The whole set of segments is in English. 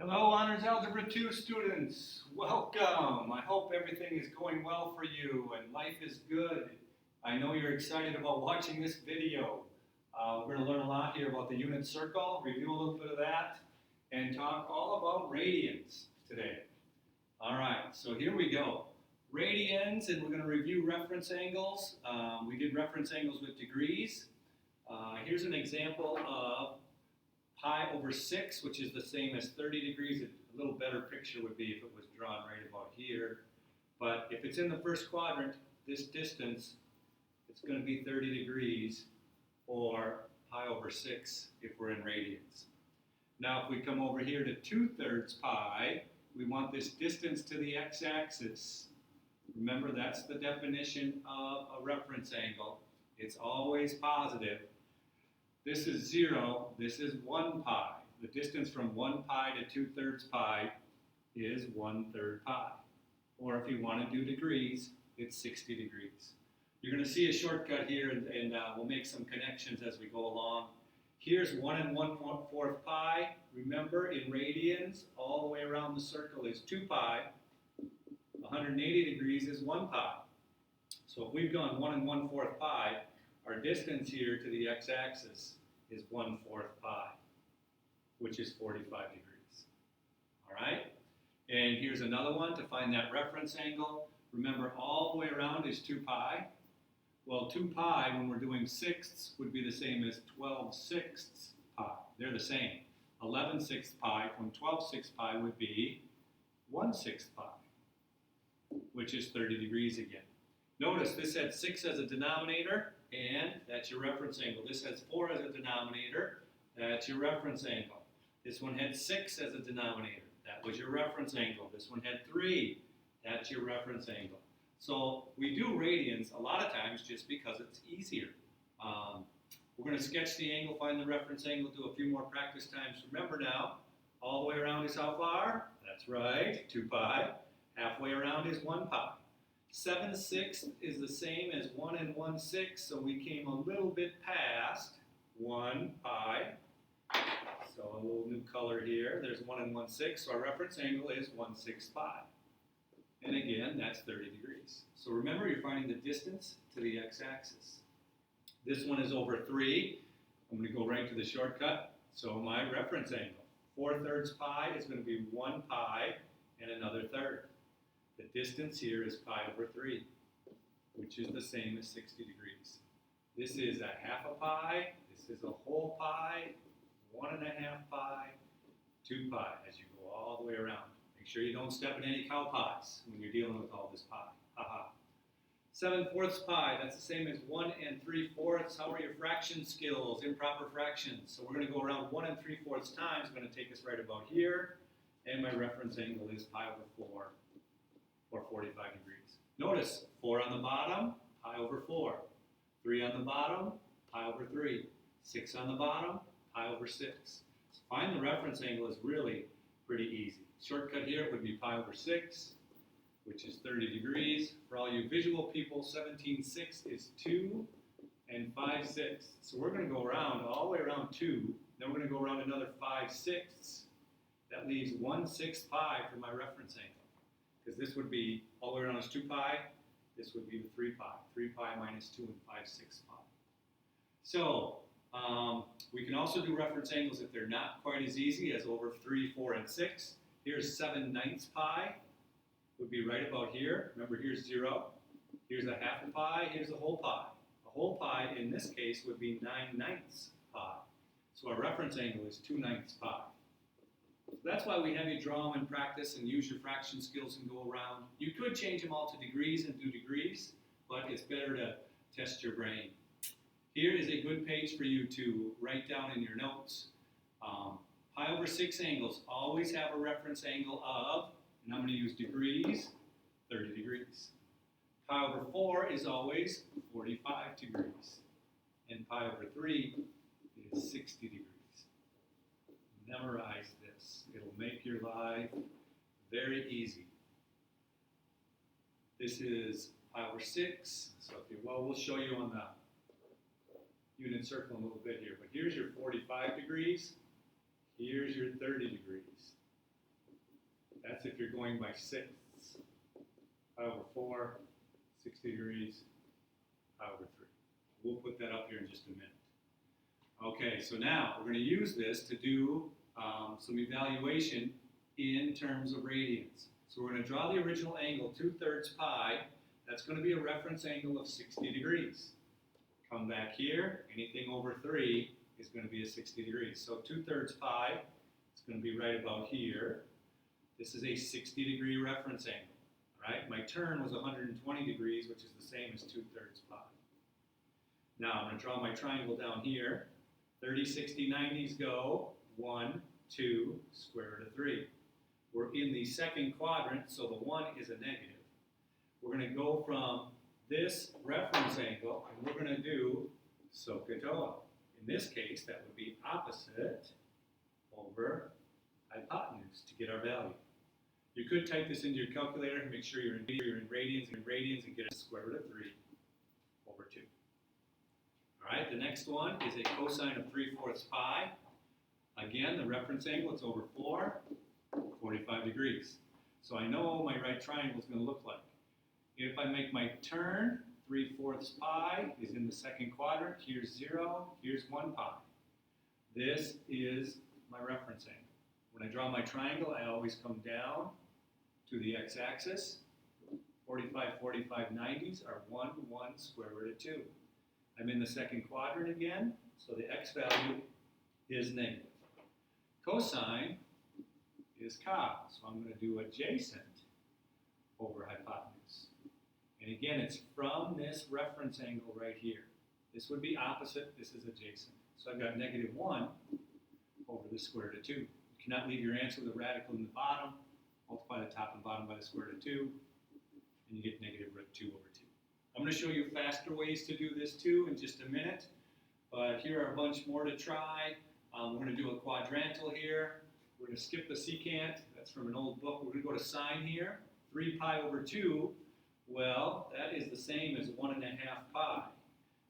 Hello, Honors Algebra 2 students. Welcome. I hope everything is going well for you and life is good. I know you're excited about watching this video. We're going to learn a lot here about the unit circle, review a little bit of that, and talk all about radians today. All right, so here we go. Radians, and we're going to review reference angles. We did reference angles with degrees. Here's an example of pi over 6, which is the same as 30 degrees. A little better picture would be if it was drawn right about here. But if it's in the first quadrant, this distance, it's going to be 30 degrees, or pi over 6 if we're in radians. Now if we come over here to 2/3 pi, we want this distance to the x-axis. Remember, that's the definition of a reference angle. It's always positive. This is 0, this is 1 pi. The distance from 1 pi to 2/3 pi is 1/3 pi. Or if you want to do degrees, it's 60 degrees. You're going to see a shortcut here, and we'll make some connections as we go along. Here's 1 1/4 pi. Remember, in radians, all the way around the circle is 2 pi. 180 degrees is 1 pi. So if we've gone 1 1/4 pi, our distance here to the x-axis is 1/4 pi, which is 45 degrees. All right? And here's another one to find that reference angle. Remember, all the way around is 2 pi. Well, 2 pi, when we're doing sixths, would be the same as 12/6 pi. They're the same. 11/6 pi from 12/6 pi would be 1/6 pi, which is 30 degrees again. Notice this had 6 as a denominator, and that's your reference angle. This has 4 as a denominator, that's your reference angle. This one had 6 as a denominator, that was your reference angle. This one had 3, that's your reference angle. So we do radians a lot of times just because it's easier. We're going to sketch the angle, find the reference angle, do a few more practice times. Remember now, all the way around is how far? That's right, 2 pi. Halfway around is 1 pi. 7/6 is the same as 1 1/6, so we came a little bit past 1 pi. So a little new color here. There's 1 1/6, so our reference angle is 1/6 pi. And again, that's 30 degrees. So remember, you're finding the distance to the x-axis. This one is over 3. I'm going to go right to the shortcut. So my reference angle, 4/3 pi is going to be 1 pi and another third. The distance here is pi over 3, which is the same as 60 degrees. This is a half a pi, this is a whole pi, 1 1/2 pi, 2 pi as you go all the way around. Make sure you don't step in any cow pies when you're dealing with all this pi. Haha. 7/4 pi, that's the same as 1 3/4. How are your fraction skills? Improper fractions. So we're going to go around 1 3/4 times. It's going to take us right about here. And my reference angle is pi over 4. Or 45 degrees. Notice 4 on the bottom, pi over 4. 3 on the bottom, pi over 3. 6 on the bottom, pi over 6. So find the reference angle is really pretty easy. Shortcut here would be pi over 6, which is 30 degrees. For all you visual people, 17/6 is 2 and 5/6. So we're going to go around all the way around 2. Then we're going to go around another 5/6. That leaves 1/6 pi for my reference angle. Because this would be, all the way around is 2 pi, this would be the 3 pi. 3 pi minus 2 and 5/6 pi. So, we can also do reference angles if they're not quite as easy as over 3, 4, and 6. Here's 7/9 pi, would be right about here. Remember, here's 0. Here's a half a pi, here's a whole pi. A whole pi, in this case, would be 9/9 pi. So our reference angle is 2/9 pi. That's why we have you draw them in practice and use your fraction skills and go around. You could change them all to degrees and do degrees, but it's better to test your brain. Here is a good page for you to write down in your notes. Pi over 6 angles always have a reference angle of, and I'm going to use degrees, 30 degrees. Pi over 4 is always 45 degrees. And pi over 3 is 60 degrees. Memorize this. It'll make your life very easy. This is pi over 6. So we'll show you on the unit circle in a little bit here. But here's your 45 degrees. Here's your 30 degrees. That's if you're going by sixths. Pi over 4, 60 degrees, pi over 3. We'll put that up here in just a minute. Okay, so now we're going to use this to do some evaluation in terms of radians. So we're going to draw the original angle, 2/3 pi. That's going to be a reference angle of 60 degrees. Come back here, anything over 3 is going to be a 60 degrees. So 2/3 pi is going to be right about here. This is a 60 degree reference angle. Right? My turn was 120 degrees, which is the same as 2/3 pi. Now I'm going to draw my triangle down here. 30, 60, 90s go. 1, 2, square root of 3. We're in the second quadrant, so the 1 is a negative. We're going to go from this reference angle, and we're going to do SOHCAHTOA. In this case, that would be opposite over hypotenuse to get our value. You could type this into your calculator and make sure you're in radians and get a square root of 3 over 2. All right, the next one is a cosine of 3/4 pi. Again, the reference angle, it's over 4, 45 degrees. So I know what my right triangle is going to look like. If I make my turn, 3/4 pi is in the second quadrant. Here's 0, here's 1 pi. This is my reference angle. When I draw my triangle, I always come down to the x-axis. 45, 45, 90s are 1, 1, square root of 2. I'm in the second quadrant again, so the x value is negative. Cosine is cos, so I'm going to do adjacent over hypotenuse. And again, it's from this reference angle right here. This would be opposite, this is adjacent. So I've got -1 over the square root of 2. You cannot leave your answer with a radical in the bottom. Multiply the top and bottom by the square root of 2, and you get -√2 over 2. I'm going to show you faster ways to do this too in just a minute, but here are a bunch more to try. We're going to do a quadrantal here. We're going to skip the secant. That's from an old book. We're going to go to sine here. 3 pi over 2, well, that is the same as 1½ pi.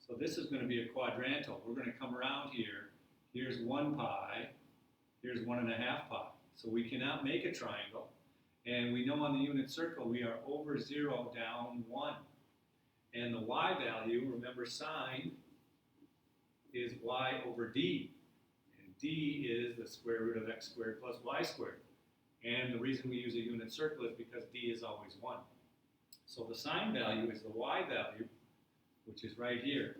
So this is going to be a quadrantal. We're going to come around here. Here's 1 pi. Here's 1½ pi. So we cannot make a triangle. And we know on the unit circle we are over 0 down 1. And the y value, remember sine, is y over d. And d is the square root of x squared plus y squared. And the reason we use a unit circle is because d is always 1. So the sine value is the y value, which is right here,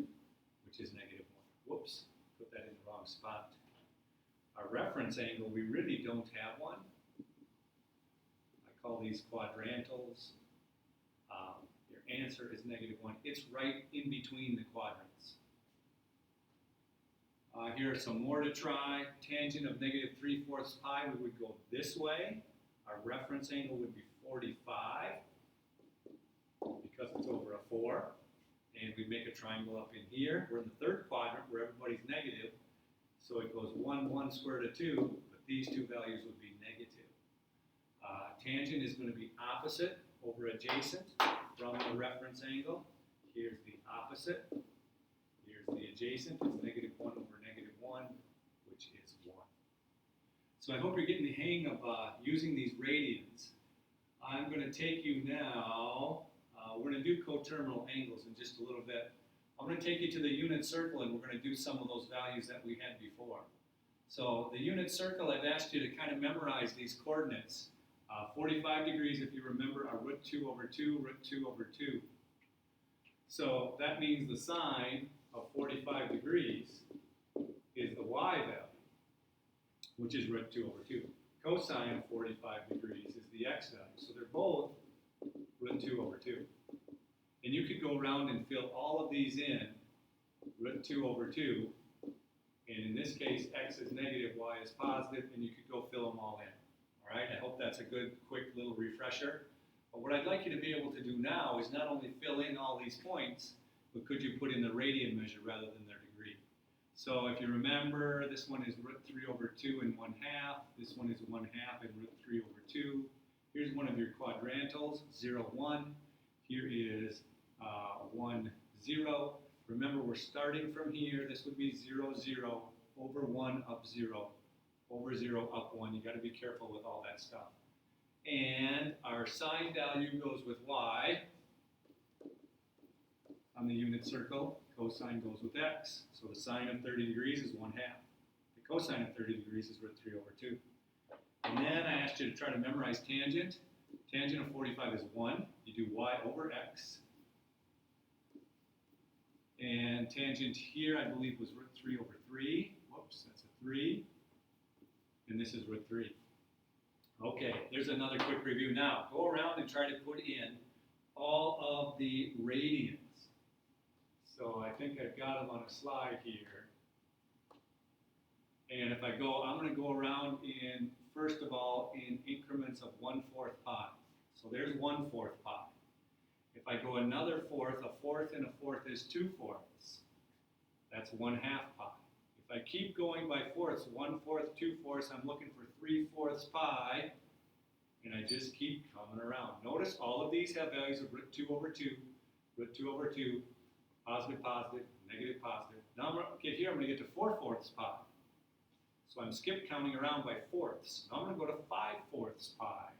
which is -1. Whoops, put that in the wrong spot. Our reference angle, we really don't have one. I call these quadrantals. Your answer is -1. It's right in between the quadrants. Here are some more to try. Tangent of -3/4 pi, we would go this way. Our reference angle would be 45 because it's over a 4. And we make a triangle up in here. We're in the third quadrant where everybody's negative. So it goes 1, 1, square root of 2, but these two values would be negative. Tangent is going to be opposite over adjacent from the reference angle. Here's the opposite. Here's the adjacent. It's -1 over -1, which is 1. So I hope you're getting the hang of using these radians. I'm going to take you now, we're going to do coterminal angles in just a little bit. I'm going to take you to the unit circle and we're going to do some of those values that we had before. So the unit circle, I've asked you to kind of memorize these coordinates. 45 degrees, if you remember, are √2 over 2, √2 over 2. So that means the sine of 45 degrees is the y value, which is √2 over 2. Cosine of 45 degrees is the x value. So they're both √2 over 2. And you could go around and fill all of these in, √2 over 2. And in this case, x is negative, y is positive, and you could go fill them all in. All right, I hope that's a good, quick little refresher. But what I'd like you to be able to do now is not only fill in all these points, but could you put in the radian measure rather than their degree? So if you remember, this one is √3 over 2 and 1/2. This one is 1/2 and √3 over 2. Here's one of your quadrantals, 0, 1. Here is 1, 0. Remember, we're starting from here. This would be 0, 0, over 1, up 0, over 0, up 1. You got to be careful with all that stuff. And our sine value goes with y on the unit circle. Cosine goes with x. So the sine of 30 degrees is 1/2. The cosine of 30 degrees is root 3 over 2. And then I asked you to try to memorize tangent. Tangent of 45 is 1. You do y over x. And tangent here, I believe, was root 3 over 3. Whoops, that's a 3. And this is root 3. Okay, there's another quick review. Now, go around and try to put in all of the radians. So I think I've got them on a slide here. And if I go, I'm going to go around in, first of all, in increments of 1/4 pi. So there's 1/4 pi. If I go another fourth, a fourth and a fourth is 2/4. That's 1/2 pi. If I keep going by fourths, 1/4, 2/4, I'm looking for 3/4 pi, and I just keep coming around. Notice all of these have values of root 2 over 2, root 2 over 2, positive, positive, negative, positive. Now I'm going to get here, I'm going to get to 4/4 pi. So I'm skip counting around by fourths. Now I'm going to go to 5/4 pi.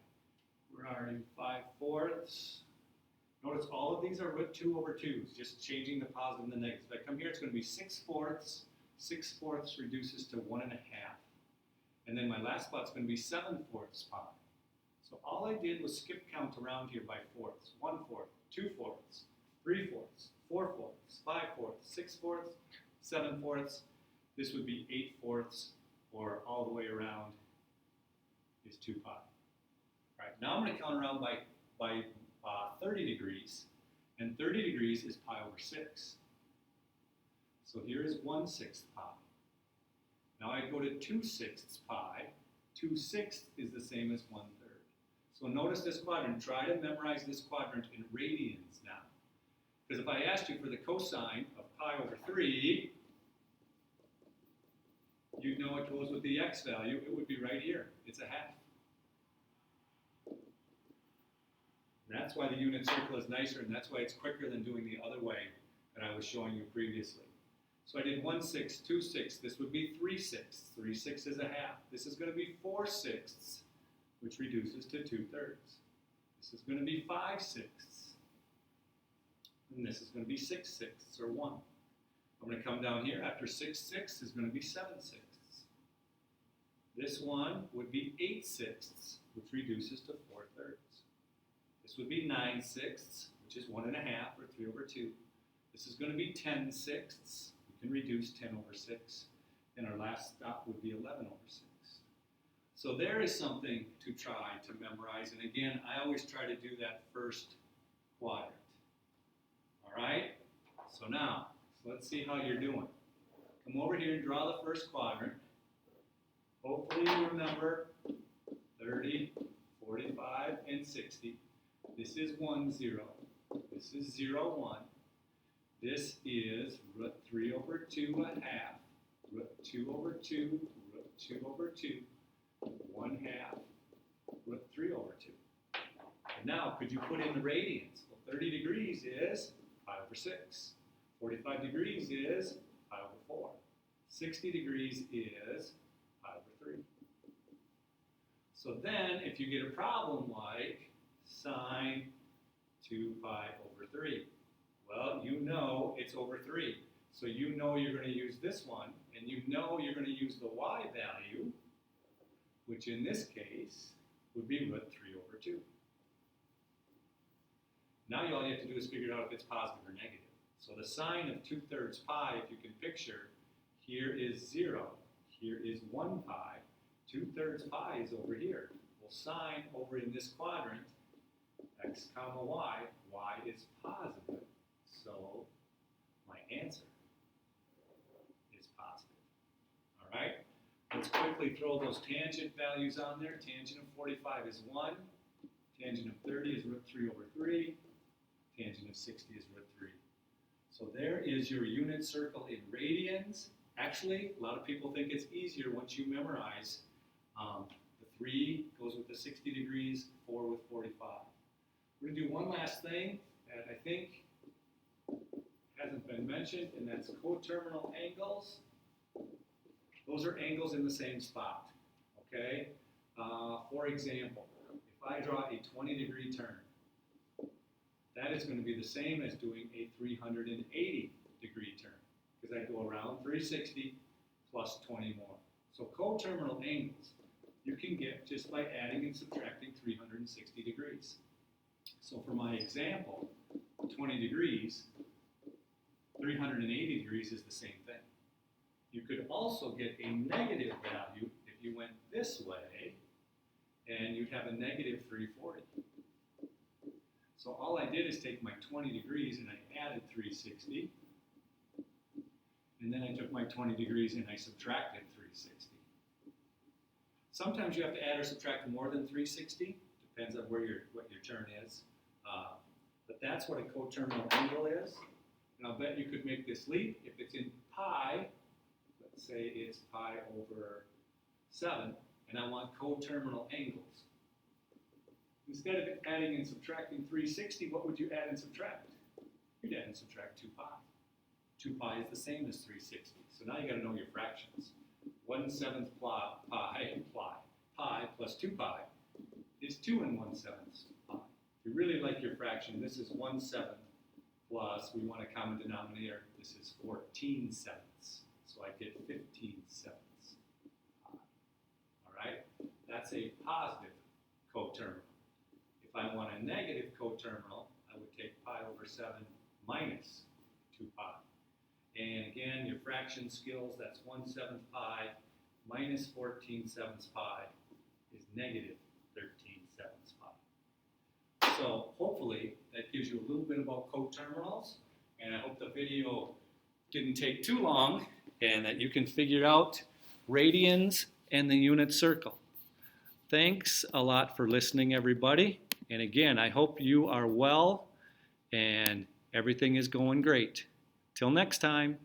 Where are you? 5/4. Notice all of these are root 2 over 2s, just changing the positive and the negative. If I come here, it's going to be 6/4. 6/4 reduces to 1/2. And then my last spot's going to be 7/4 pi. So all I did was skip count around here by fourths. 1/4, 2/4, 3/4, 4/4, 5/4, 6/4, 7/4. This would be 8/4, or all the way around is 2 pi. All right, now I'm going to count around by 30 degrees, and 30 degrees is pi over 6. So here is 1/6 pi. Now I go to 2/6 pi. 2/6 is the same as 1/3. So notice this quadrant. Try to memorize this quadrant in radians now. Because if I asked you for the cosine of pi over 3, you'd know it goes with the x value. It would be right here. It's 1/2. That's why the unit circle is nicer, and that's why it's quicker than doing the other way that I was showing you previously. So I did 1/6, 2/6. This would be 3/6. 3/6 is 1/2. This is going to be 4/6, which reduces to 2/3. This is going to be 5/6. And this is going to be 6/6, or 1. I'm going to come down here. After 6/6 is going to be 7/6. This one would be 8/6, which reduces to 4/3. This would be 9/6, which is 1.5, or 3 over 2. This is going to be 10/6. We can reduce 10 over 6. And our last stop would be 11 over 6. So there is something to try to memorize. And again, I always try to do that first quadrant. All right? So now, let's see how you're doing. Come over here and draw the first quadrant. Hopefully you remember 30, 45, and 60. This is 1, 0. This is 0, 1. This is root 3 over 2, 1/2. Root 2 over 2, root 2 over 2, 1/2, root 3 over 2. And now, could you put in the radians? Well, 30 degrees is pi over 6. 45 degrees is pi over 4. 60 degrees is pi over 3. So then, if you get a problem like sine 2 pi over 3, well, you know it's over 3. So you know you're going to use this one, and you know you're going to use the y value, which in this case would be root 3 over 2. Now all you have to do is figure out if it's positive or negative. So the sine of 2/3 pi, if you can picture, here is 0, here is 1 pi, 2/3 pi is over here. Well, sine over in this quadrant, x comma y, y is positive. So my answer is positive. All right? Let's quickly throw those tangent values on there. Tangent of 45 is 1. Tangent of 30 is root 3 over 3. Tangent of 60 is root 3. So there is your unit circle in radians. Actually, a lot of people think it's easier once you memorize. The 3 goes with the 60 degrees, 4 with 45. We're going to do one last thing that I think hasn't been mentioned, and that's coterminal angles. Those are angles in the same spot, okay? For example, if if I draw a 20-degree turn, that is going to be the same as doing a 380-degree turn, because I go around 360 plus 20 more. So coterminal angles you can get just by adding and subtracting 360 degrees. So for my example, 20 degrees, 380 degrees is the same thing. You could also get a negative value if you went this way, and you'd have a negative 340. So all I did is take my 20 degrees and I added 360, and then I took my 20 degrees and I subtracted 360. Sometimes you have to add or subtract more than 360, depends on what your turn is. But that's what a coterminal angle is. And I'll bet you could make this leap if it's in pi. Let's say it's pi over 7, and I want coterminal angles. Instead of adding and subtracting 360, what would you add and subtract? You'd add and subtract 2 pi. 2 pi is the same as 360. So now you got to know your fractions. 1/7 pi plus 2 pi is 2 1/7 pi. If you really like your fraction, this is 1/7 plus, we want a common denominator, this is 14/7. So I get 15/7 pi. All right? That's a positive coterminal. If I want a negative coterminal, I would take pi over 7 minus 2 pi. And again, your fraction skills, that's 1/7 pi minus 14/7 pi is negative 13/7 pi. So hopefully that gives you a little bit about coterminals, and I hope the video didn't take too long and that you can figure out radians and the unit circle. Thanks a lot for listening, everybody. And again, I hope you are well and everything is going great. Till next time.